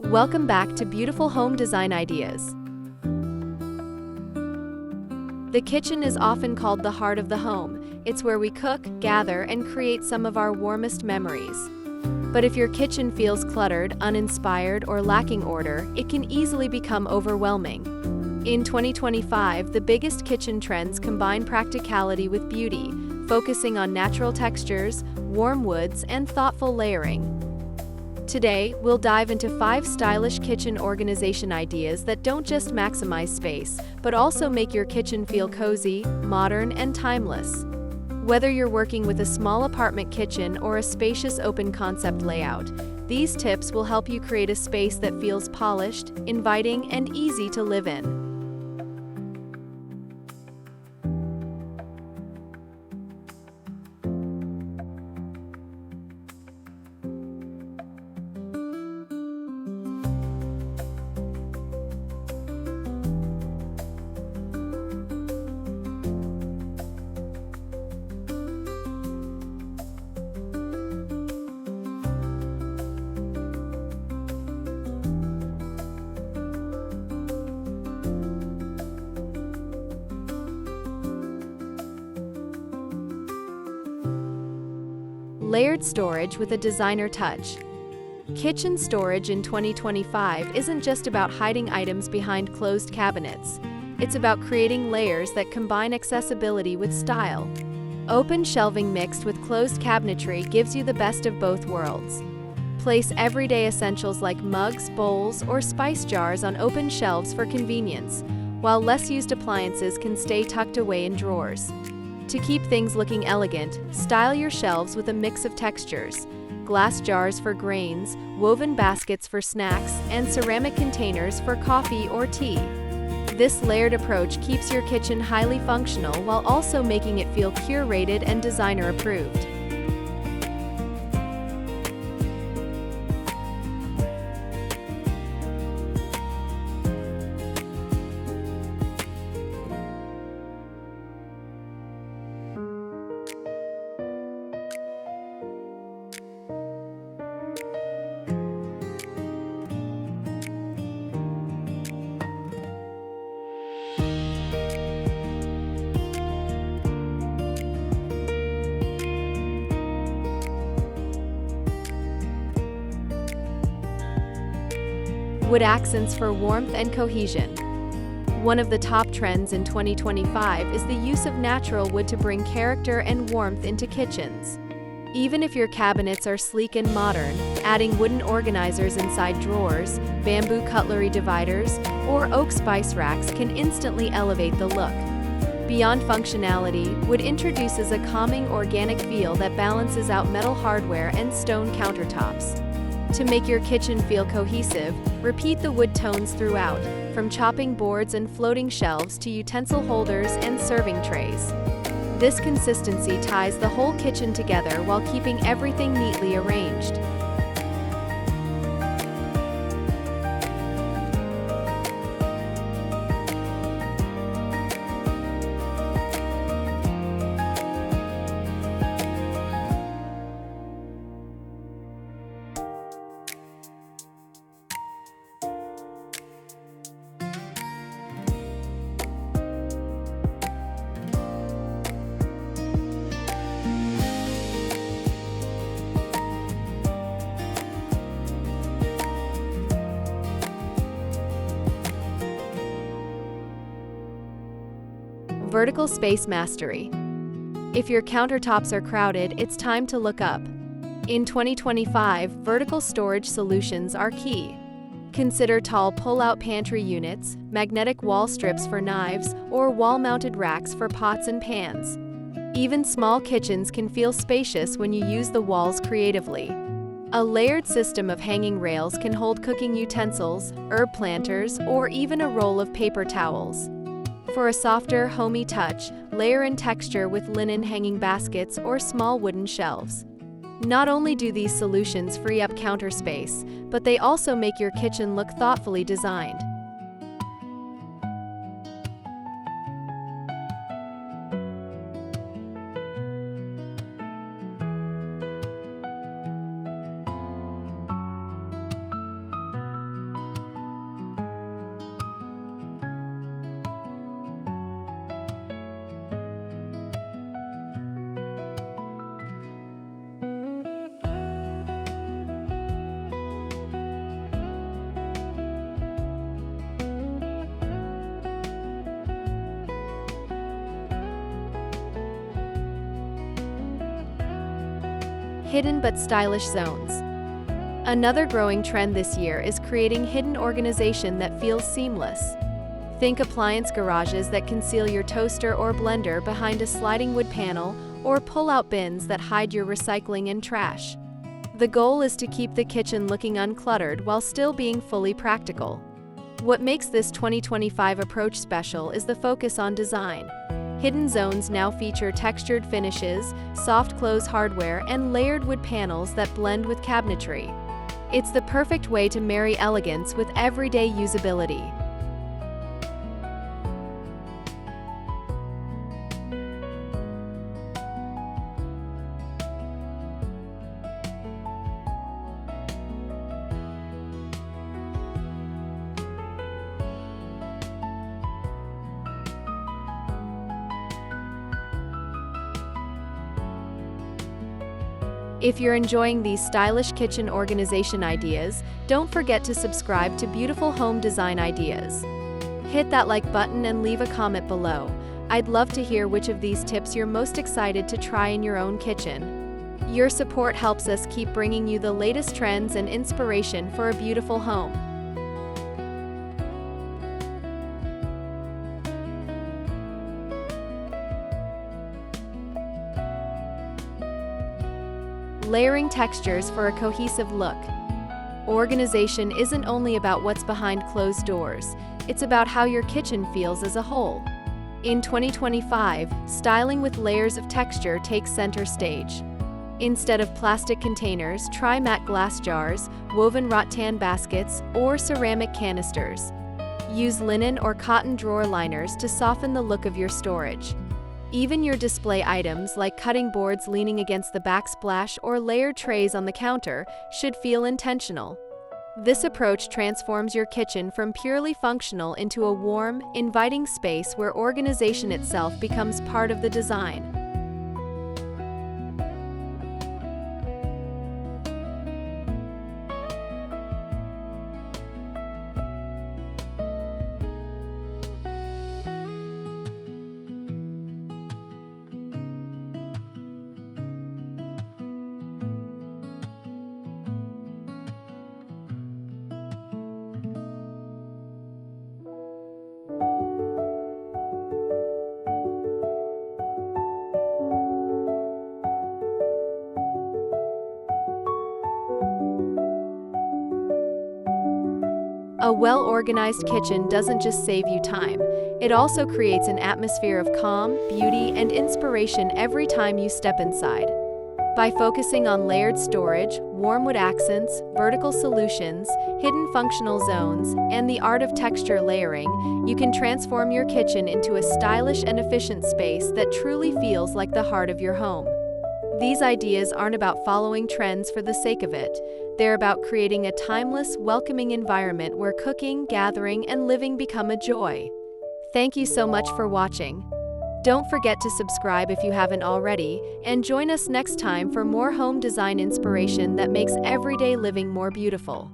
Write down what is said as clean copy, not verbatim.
Welcome back to Beautiful Home Design Ideas. The kitchen is often called the heart of the home. It's where we cook, gather, and create some of our warmest memories. But if your kitchen feels cluttered, uninspired, or lacking order, it can easily become overwhelming. In 2025, the biggest kitchen trends combine practicality with beauty, focusing on natural textures, warm woods, and thoughtful layering. Today, we'll dive into 5 stylish kitchen organization ideas that don't just maximize space, but also make your kitchen feel cozy, modern, and timeless. Whether you're working with a small apartment kitchen or a spacious open-concept layout, these tips will help you create a space that feels polished, inviting, and easy to live in. Layered storage with a designer touch. Kitchen storage in 2025 isn't just about hiding items behind closed cabinets. It's about creating layers that combine accessibility with style. Open shelving mixed with closed cabinetry gives you the best of both worlds. Place everyday essentials like mugs, bowls, or spice jars on open shelves for convenience, while less used appliances can stay tucked away in drawers. To keep things looking elegant, style your shelves with a mix of textures: glass jars for grains, woven baskets for snacks, and ceramic containers for coffee or tea. This layered approach keeps your kitchen highly functional while also making it feel curated and designer approved. Wood accents for warmth and cohesion. One of the top trends in 2025 is the use of natural wood to bring character and warmth into kitchens. Even if your cabinets are sleek and modern, adding wooden organizers inside drawers, bamboo cutlery dividers, or oak spice racks can instantly elevate the look. Beyond functionality, wood introduces a calming organic feel that balances out metal hardware and stone countertops. To make your kitchen feel cohesive, repeat the wood tones throughout, from chopping boards and floating shelves to utensil holders and serving trays. This consistency ties the whole kitchen together while keeping everything neatly arranged. Vertical space mastery. If your countertops are crowded, it's time to look up. In 2025, vertical storage solutions are key. Consider tall pull-out pantry units, magnetic wall strips for knives, or wall-mounted racks for pots and pans. Even small kitchens can feel spacious when you use the walls creatively. A layered system of hanging rails can hold cooking utensils, herb planters, or even a roll of paper towels. For a softer, homey touch, layer in texture with linen hanging baskets or small wooden shelves. Not only do these solutions free up counter space, but they also make your kitchen look thoughtfully designed. Hidden but stylish zones. Another growing trend this year is creating hidden organization that feels seamless. Think appliance garages that conceal your toaster or blender behind a sliding wood panel, or pull-out bins that hide your recycling and trash. The goal is to keep the kitchen looking uncluttered while still being fully practical. What makes this 2025 approach special is the focus on design. Hidden zones now feature textured finishes, soft-close hardware, and layered wood panels that blend with cabinetry. It's the perfect way to marry elegance with everyday usability. If you're enjoying these stylish kitchen organization ideas, don't forget to subscribe to Beautiful Home Design Ideas. Hit that like button and leave a comment below. I'd love to hear which of these tips you're most excited to try in your own kitchen. Your support helps us keep bringing you the latest trends and inspiration for a beautiful home. Layering textures for a cohesive look. Organization isn't only about what's behind closed doors, it's about how your kitchen feels as a whole. In 2025, styling with layers of texture takes center stage. Instead of plastic containers, try matte glass jars, woven rattan baskets, or ceramic canisters. Use linen or cotton drawer liners to soften the look of your storage. Even your display items, like cutting boards leaning against the backsplash or layered trays on the counter, should feel intentional. This approach transforms your kitchen from purely functional into a warm, inviting space where organization itself becomes part of the design. A well-organized kitchen doesn't just save you time, it also creates an atmosphere of calm, beauty, and inspiration every time you step inside. By focusing on layered storage, warm wood accents, vertical solutions, hidden functional zones, and the art of texture layering, you can transform your kitchen into a stylish and efficient space that truly feels like the heart of your home. These ideas aren't about following trends for the sake of it. They're about creating a timeless, welcoming environment where cooking, gathering, and living become a joy. Thank you so much for watching. Don't forget to subscribe if you haven't already, and join us next time for more home design inspiration that makes everyday living more beautiful.